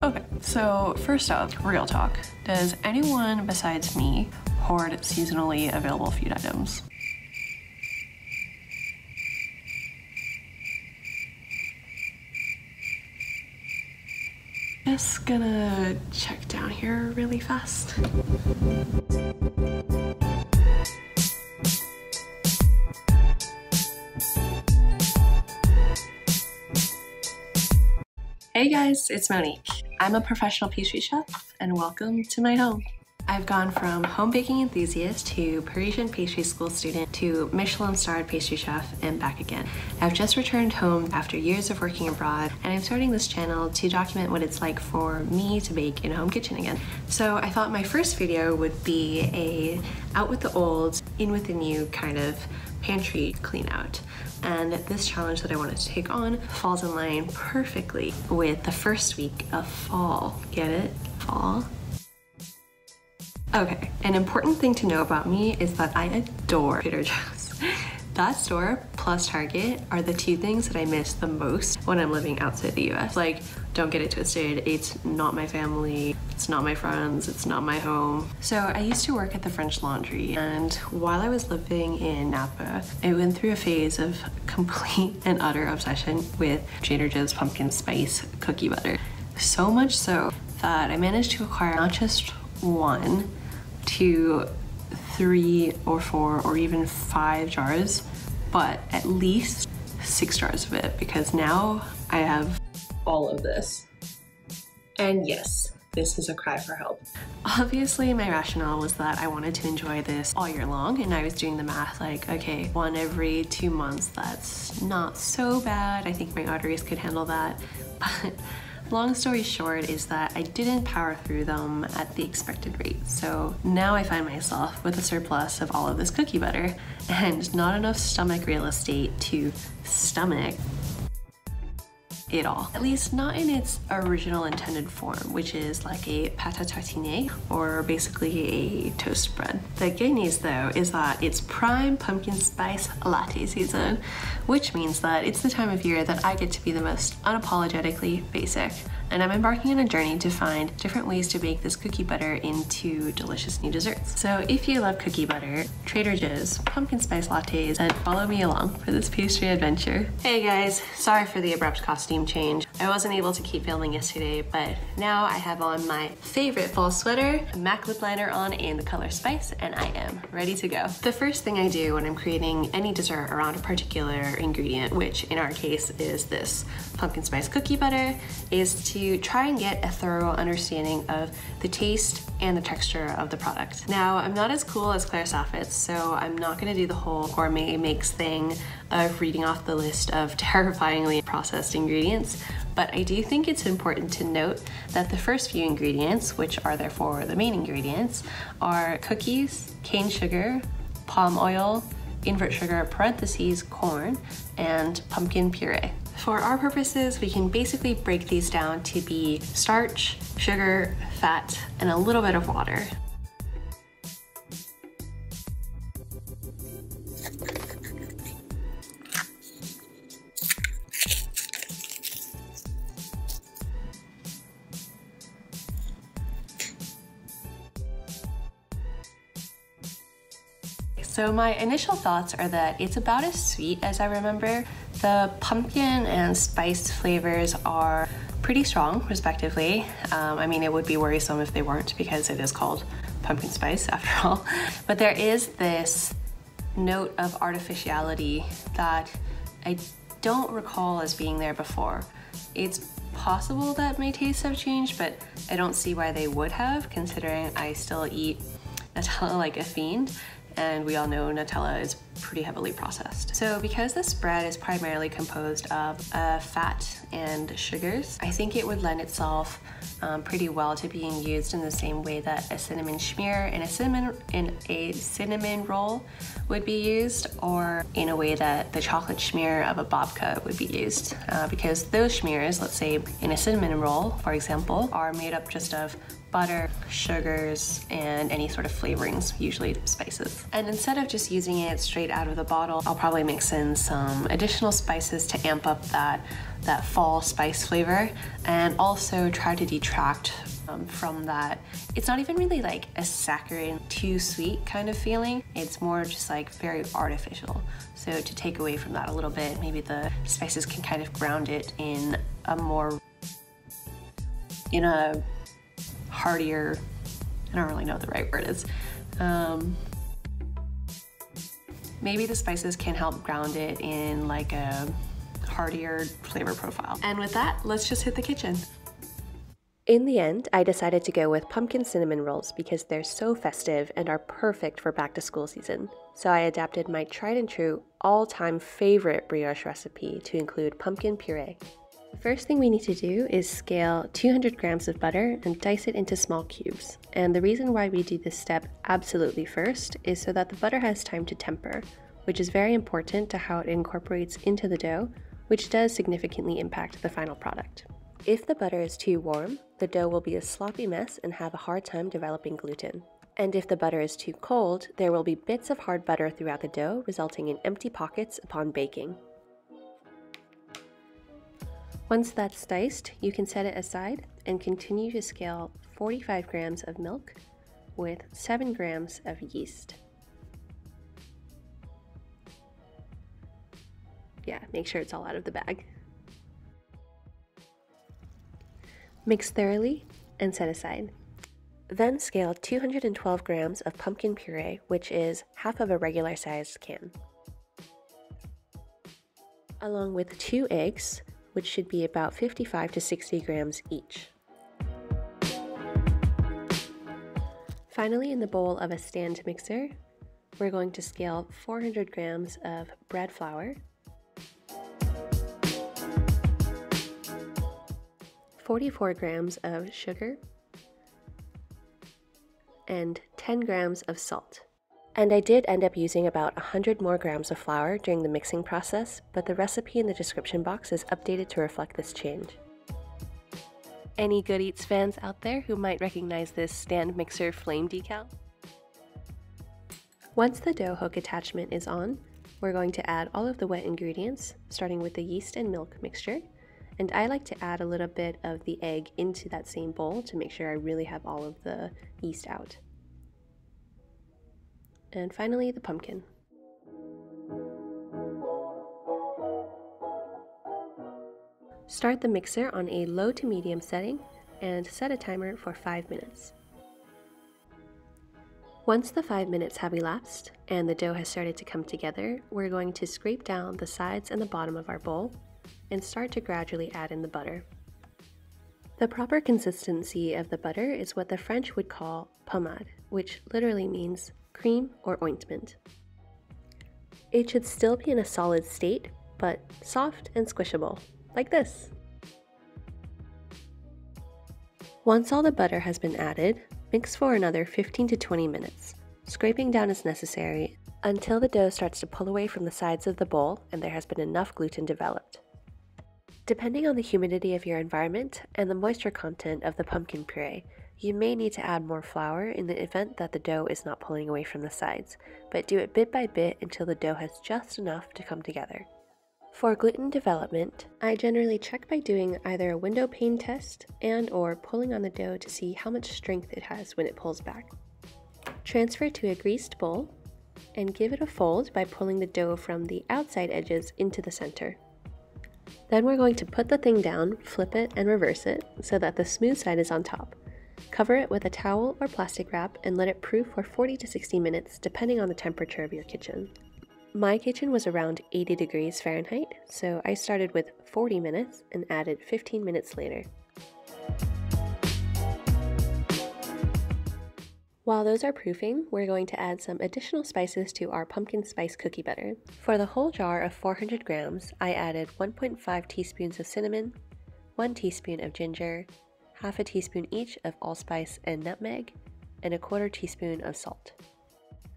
Okay, so first up, real talk. Does anyone besides me hoard seasonally available food items? Just gonna check down here really fast. Hey guys, it's Monique. I'm a professional pastry chef and welcome to my home. I've gone from home baking enthusiast to Parisian pastry school student to Michelin-starred pastry chef and back again. I've just returned home after years of working abroad, and I'm starting this channel to document what it's like for me to bake in a home kitchen again. So I thought my first video would be a out with the old, in with the new kind of pantry clean out. And this challenge that I wanted to take on falls in line perfectly with the first week of fall. Get it? Fall? Okay, an important thing to know about me is that I adore Trader Joe's. That store plus Target are the two things that I miss the most when I'm living outside the US. Like, don't get it twisted, it's not my family, it's not my friends, it's not my home. So I used to work at the French Laundry, and while I was living in Napa, I went through a phase of complete and utter obsession with Trader Joe's pumpkin spice cookie butter. So much so that I managed to acquire not just 1, 2, 3 or 4 or even 5 jars, but at least 6 jars of it, because now I have all of this. And yes, this is a cry for help. Obviously, my rationale was that I wanted to enjoy this all year long, and I was doing the math like, okay, 1 every 2 months, that's not so bad. I think my arteries could handle that. But long story short is that I didn't power through them at the expected rate. So now I find myself with a surplus of all of this cookie butter and not enough stomach real estate to stomach it all. At least not in its original intended form, which is like a pâte à tartiner, or basically a toast bread. The good news though is that it's prime pumpkin spice latte season, which means that it's the time of year that I get to be the most unapologetically basic. And I'm embarking on a journey to find different ways to bake this cookie butter into delicious new desserts. So if you love cookie butter, Trader Joe's, pumpkin spice lattes, and follow me along for this pastry adventure. Hey guys, sorry for the abrupt costume change. I wasn't able to keep filming yesterday, but now I have on my favorite fall sweater, a MAC lip liner on in the color spice, and I am ready to go. The first thing I do when I'm creating any dessert around a particular ingredient, which in our case is this pumpkin spice cookie butter, is to try and get a thorough understanding of the taste and the texture of the product. Now, I'm not as cool as Claire Saffitz, so I'm not gonna do the whole gourmet makes thing of reading off the list of terrifyingly processed ingredients, but I do think it's important to note that the first few ingredients, which are therefore the main ingredients, are cookies, cane sugar, palm oil, invert sugar, parentheses, corn, and pumpkin puree. For our purposes, we can basically break these down to be starch, sugar, fat, and a little bit of water. So my initial thoughts are that it's about as sweet as I remember. The pumpkin and spice flavors are pretty strong, respectively. I mean, it would be worrisome if they weren't, because it is called pumpkin spice after all. But there is this note of artificiality that I don't recall as being there before. It's possible that my tastes have changed, but I don't see why they would have, considering I still eat Nutella like a fiend. And we all know Nutella is pretty heavily processed. So because this bread is primarily composed of fat and sugars, I think it would lend itself pretty well to being used in the same way that a cinnamon schmear in a cinnamon roll would be used, or in a way that the chocolate schmear of a babka would be used. Because those schmears, let's say in a cinnamon roll, for example, are made up just of butter, sugars, and any sort of flavorings, usually spices. And instead of just using it straight straight out of the bottle. I'll probably mix in some additional spices to amp up that fall spice flavor, and also try to detract from that. It's not even really like a saccharine, too sweet kind of feeling. It's more just like very artificial. So to take away from that a little bit, maybe the spices can kind of ground it in a heartier, I don't really know what the right word is. Maybe the spices can help ground it in like a heartier flavor profile. And with that, let's just hit the kitchen. In the end, I decided to go with pumpkin cinnamon rolls because they're so festive and are perfect for back to school season. So I adapted my tried and true all-time favorite brioche recipe to include pumpkin puree. The first thing we need to do is scale 200 grams of butter and dice it into small cubes. And the reason why we do this step absolutely first is so that the butter has time to temper, which is very important to how it incorporates into the dough, which does significantly impact the final product. If the butter is too warm, the dough will be a sloppy mess and have a hard time developing gluten. And if the butter is too cold, there will be bits of hard butter throughout the dough, resulting in empty pockets upon baking. Once that's diced, you can set it aside and continue to scale 45 grams of milk with 7 grams of yeast. Yeah, make sure it's all out of the bag. Mix thoroughly and set aside. Then scale 212 grams of pumpkin puree, which is half of a regular sized can, along with 2 eggs, which should be about 55 to 60 grams each. Finally, in the bowl of a stand mixer, we're going to scale 400 grams of bread flour, 44 grams of sugar, and 10 grams of salt. And I did end up using about 100 more grams of flour during the mixing process, but the recipe in the description box is updated to reflect this change. Any Good Eats fans out there who might recognize this stand mixer flame decal? Once the dough hook attachment is on, we're going to add all of the wet ingredients, starting with the yeast and milk mixture. And I like to add a little bit of the egg into that same bowl to make sure I really have all of the yeast out. And finally, the pumpkin. Start the mixer on a low to medium setting and set a timer for 5 minutes. Once the 5 minutes have elapsed and the dough has started to come together, we're going to scrape down the sides and the bottom of our bowl and start to gradually add in the butter. The proper consistency of the butter is what the French would call pommade, which literally means cream or ointment. It should still be in a solid state, but soft and squishable, like this. Once all the butter has been added, mix for another 15 to 20 minutes, scraping down as necessary until the dough starts to pull away from the sides of the bowl and there has been enough gluten developed. Depending on the humidity of your environment and the moisture content of the pumpkin puree, you may need to add more flour in the event that the dough is not pulling away from the sides, but do it bit by bit until the dough has just enough to come together. For gluten development, I generally check by doing either a window pane test and/or pulling on the dough to see how much strength it has when it pulls back. Transfer to a greased bowl and give it a fold by pulling the dough from the outside edges into the center. Then we're going to put the thing down, flip it, and reverse it so that the smooth side is on top. Cover it with a towel or plastic wrap and let it proof for 40 to 60 minutes depending on the temperature of your kitchen. My kitchen was around 80 degrees Fahrenheit, so I started with 40 minutes and added 15 minutes later. While those are proofing, we're going to add some additional spices to our pumpkin spice cookie batter. For the whole jar of 400 grams, I added 1.5 teaspoons of cinnamon, 1 teaspoon of ginger, half a teaspoon each of allspice and nutmeg, and a 1/4 teaspoon of salt.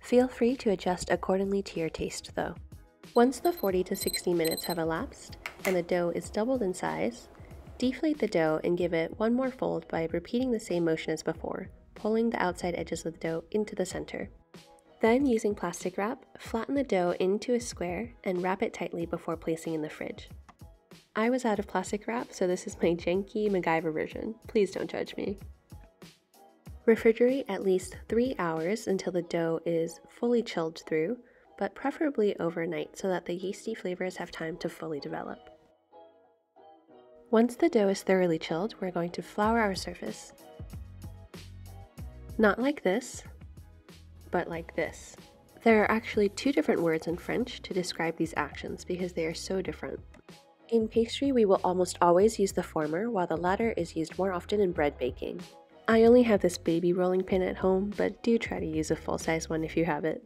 Feel free to adjust accordingly to your taste though. Once the 40 to 60 minutes have elapsed and the dough is doubled in size, deflate the dough and give it one more fold by repeating the same motion as before, pulling the outside edges of the dough into the center. Then, using plastic wrap, flatten the dough into a square and wrap it tightly before placing in the fridge. I was out of plastic wrap, so this is my janky MacGyver version. Please don't judge me. Refrigerate at least 3 hours until the dough is fully chilled through, but preferably overnight so that the yeasty flavors have time to fully develop. Once the dough is thoroughly chilled, we're going to flour our surface. Not like this, but like this. There are actually 2 different words in French to describe these actions because they are so different. In pastry, we will almost always use the former, while the latter is used more often in bread baking. I only have this baby rolling pin at home, but do try to use a full-size one if you have it.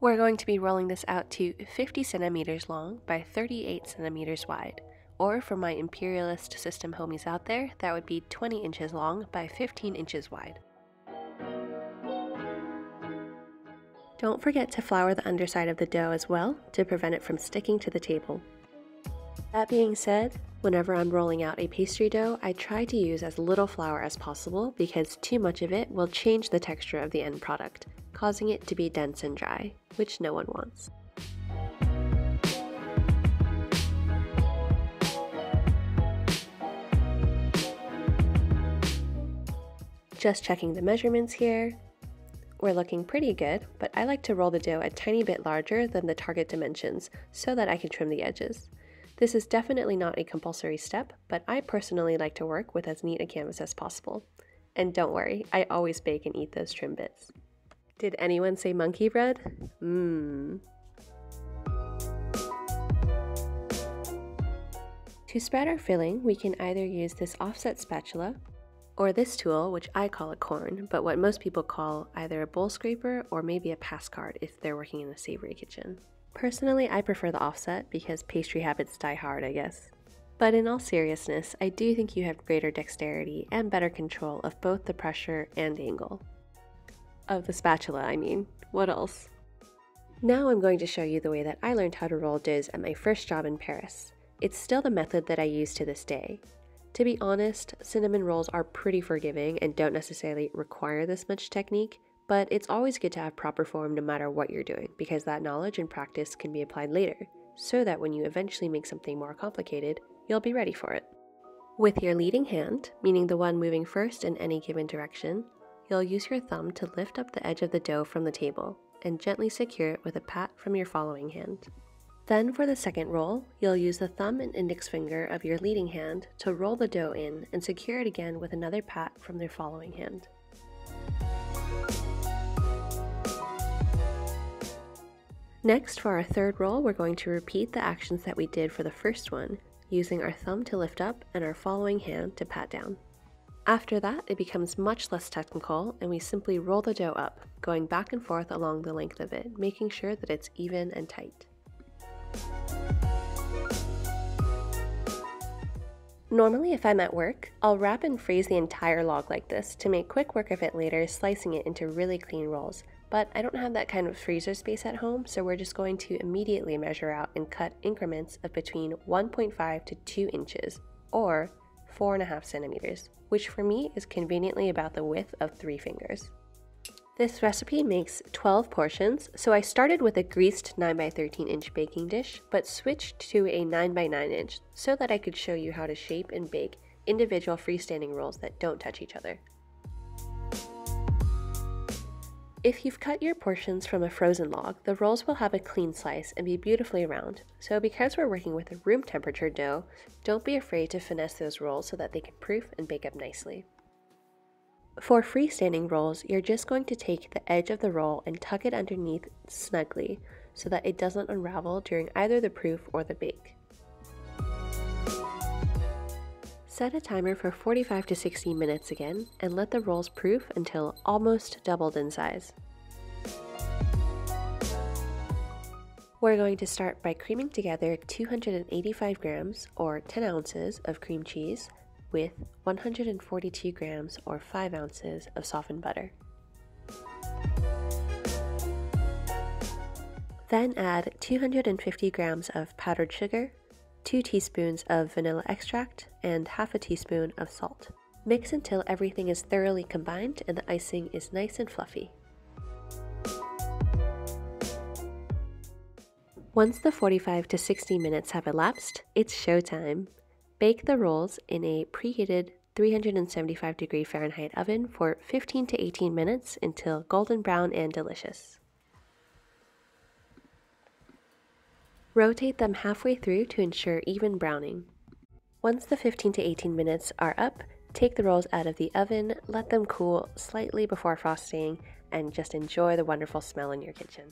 We're going to be rolling this out to 50 centimeters long by 38 centimeters wide, or for my imperialist system homies out there, that would be 20 inches long by 15 inches wide. Don't forget to flour the underside of the dough as well to prevent it from sticking to the table. That being said, whenever I'm rolling out a pastry dough, I try to use as little flour as possible because too much of it will change the texture of the end product, causing it to be dense and dry, which no one wants. Just checking the measurements here. We're looking pretty good, but I like to roll the dough a tiny bit larger than the target dimensions so that I can trim the edges. This is definitely not a compulsory step, but I personally like to work with as neat a canvas as possible. And don't worry, I always bake and eat those trim bits. Did anyone say monkey bread? Mmm. To spread our filling, we can either use this offset spatula, or this tool, which I call a corn, but what most people call either a bowl scraper or maybe a pass card if they're working in a savory kitchen. Personally, I prefer the offset because pastry habits die hard, I guess. But in all seriousness, I do think you have greater dexterity and better control of both the pressure and angle. Of the spatula, I mean. What else? Now I'm going to show you the way that I learned how to roll doughs at my first job in Paris. It's still the method that I use to this day. To be honest, cinnamon rolls are pretty forgiving and don't necessarily require this much technique, but it's always good to have proper form no matter what you're doing, because that knowledge and practice can be applied later, so that when you eventually make something more complicated, you'll be ready for it. With your leading hand, meaning the one moving first in any given direction, you'll use your thumb to lift up the edge of the dough from the table, and gently secure it with a pat from your following hand. Then for the second roll, you'll use the thumb and index finger of your leading hand to roll the dough in and secure it again with another pat from your following hand. Next, for our third roll, we're going to repeat the actions that we did for the first one, using our thumb to lift up and our following hand to pat down. After that, it becomes much less technical, and we simply roll the dough up, going back and forth along the length of it, making sure that it's even and tight. Normally, if I'm at work, I'll wrap and freeze the entire log like this to make quick work of it later, slicing it into really clean rolls. But I don't have that kind of freezer space at home, so we're just going to immediately measure out and cut increments of between 1.5 to 2 inches, or 4.5 centimeters, which for me is conveniently about the width of 3 fingers. This recipe makes 12 portions, so I started with a greased 9x13 inch baking dish, but switched to a 9x9 inch so that I could show you how to shape and bake individual freestanding rolls that don't touch each other. If you've cut your portions from a frozen log, the rolls will have a clean slice and be beautifully round. So because we're working with a room temperature dough, don't be afraid to finesse those rolls so that they can proof and bake up nicely. For freestanding rolls, you're just going to take the edge of the roll and tuck it underneath snugly so that it doesn't unravel during either the proof or the bake. Set a timer for 45 to 60 minutes again, and let the rolls proof until almost doubled in size. We're going to start by creaming together 285 grams or 10 ounces of cream cheese with 142 grams or 5 ounces of softened butter. Then add 250 grams of powdered sugar, 2 teaspoons of vanilla extract, and half a teaspoon of salt. Mix until everything is thoroughly combined and the icing is nice and fluffy. Once the 45 to 60 minutes have elapsed, it's showtime. Bake the rolls in a preheated 375-degree Fahrenheit oven for 15 to 18 minutes until golden brown and delicious. Rotate them halfway through to ensure even browning. Once the 15 to 18 minutes are up, take the rolls out of the oven, let them cool slightly before frosting, and just enjoy the wonderful smell in your kitchen.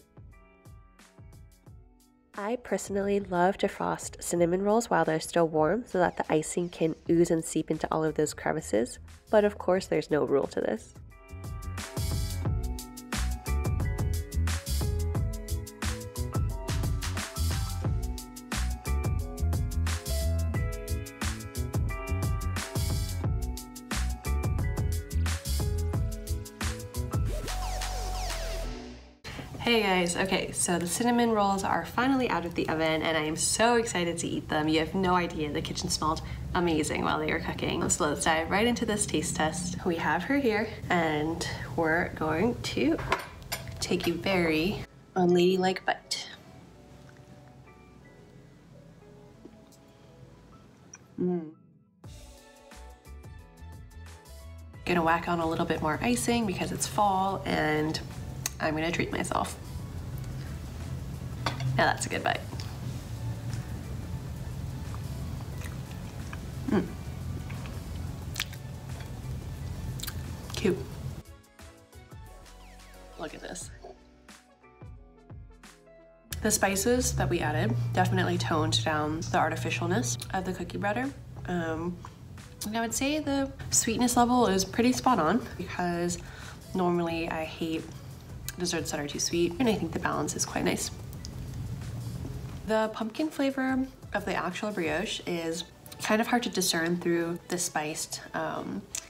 I personally love to frost cinnamon rolls while they're still warm so that the icing can ooze and seep into all of those crevices, but of course there's no rule to this. Hey guys, okay, so the cinnamon rolls are finally out of the oven and I am so excited to eat them. You have no idea, the kitchen smelled amazing while they were cooking. So let's dive right into this taste test. We have her here and we're going to take a very unladylike bite. Gonna whack on a little bit more icing because it's fall and I'm gonna treat myself. Now that's a good bite. Cute. Look at this. The spices that we added definitely toned down the artificialness of the cookie batter. And I would say the sweetness level is pretty spot on because normally I hate desserts that are too sweet, and I think the balance is quite nice. The pumpkin flavor of the actual brioche is kind of hard to discern through the spiced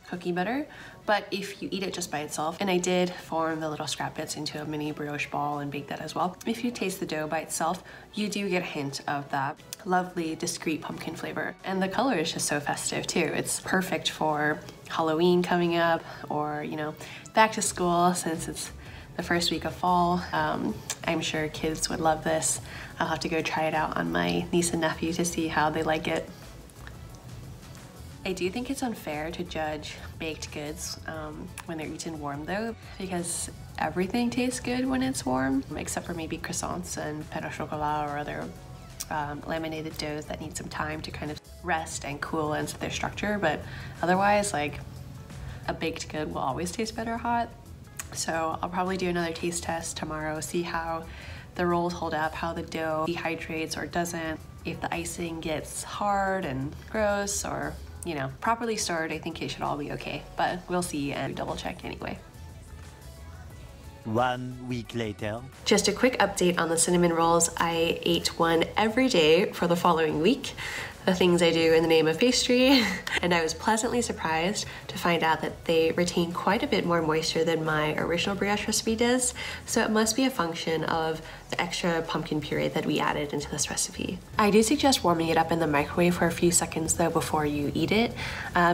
cookie batter, but if you eat it just by itself, and I did form the little scrap bits into a mini brioche ball and bake that as well, if you taste the dough by itself, you do get a hint of that lovely, discreet pumpkin flavor. And the color is just so festive too. It's perfect for Halloween coming up, or, you know, back to school since it's the first week of fall. I'm sure kids would love this. I'll have to go try it out on my niece and nephew to see how they like it. I do think it's unfair to judge baked goods when they're eaten warm though, because everything tastes good when it's warm, except for maybe croissants and pain au chocolat or other laminated doughs that need some time to kind of rest and cool into their structure. But otherwise, like, a baked good will always taste better hot. So I'll probably do another taste test tomorrow, see how the rolls hold up, how the dough dehydrates or doesn't, if the icing gets hard and gross or, you know, properly stirred. I think it should all be okay, but we'll see and double check anyway. 1 week later. Just a quick update on the cinnamon rolls. I ate one every day for the following week. The things I do in the name of pastry, and I was pleasantly surprised to find out that they retain quite a bit more moisture than my original brioche recipe does, so it must be a function of the extra pumpkin puree that we added into this recipe. I do suggest warming it up in the microwave for a few seconds though before you eat it,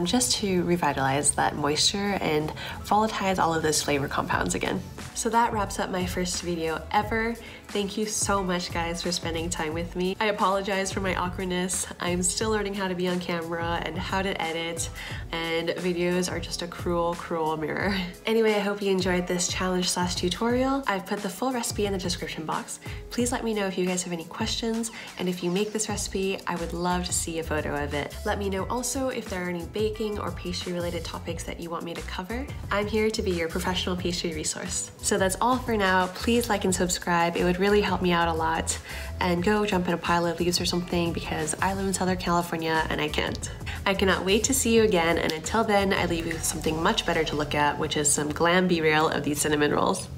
just to revitalize that moisture and volatilize all of those flavor compounds again. So that wraps up my first video ever. Thank you so much guys for spending time with me. I apologize for my awkwardness. I'm still learning how to be on camera and how to edit, and videos are just a cruel, cruel mirror. Anyway, I hope you enjoyed this challenge/tutorial. I've put the full recipe in the description box. Please let me know if you guys have any questions, and if you make this recipe, I would love to see a photo of it. Let me know also if there are any baking or pastry related topics that you want me to cover. I'm here to be your professional pastry resource. So that's all for now. Please like and subscribe. It would really help me out a lot. And go jump in a pile of leaves or something, because I live in Southern California and I can't. I cannot wait to see you again, and until then, I leave you with something much better to look at, which is some glam B-reel of these cinnamon rolls.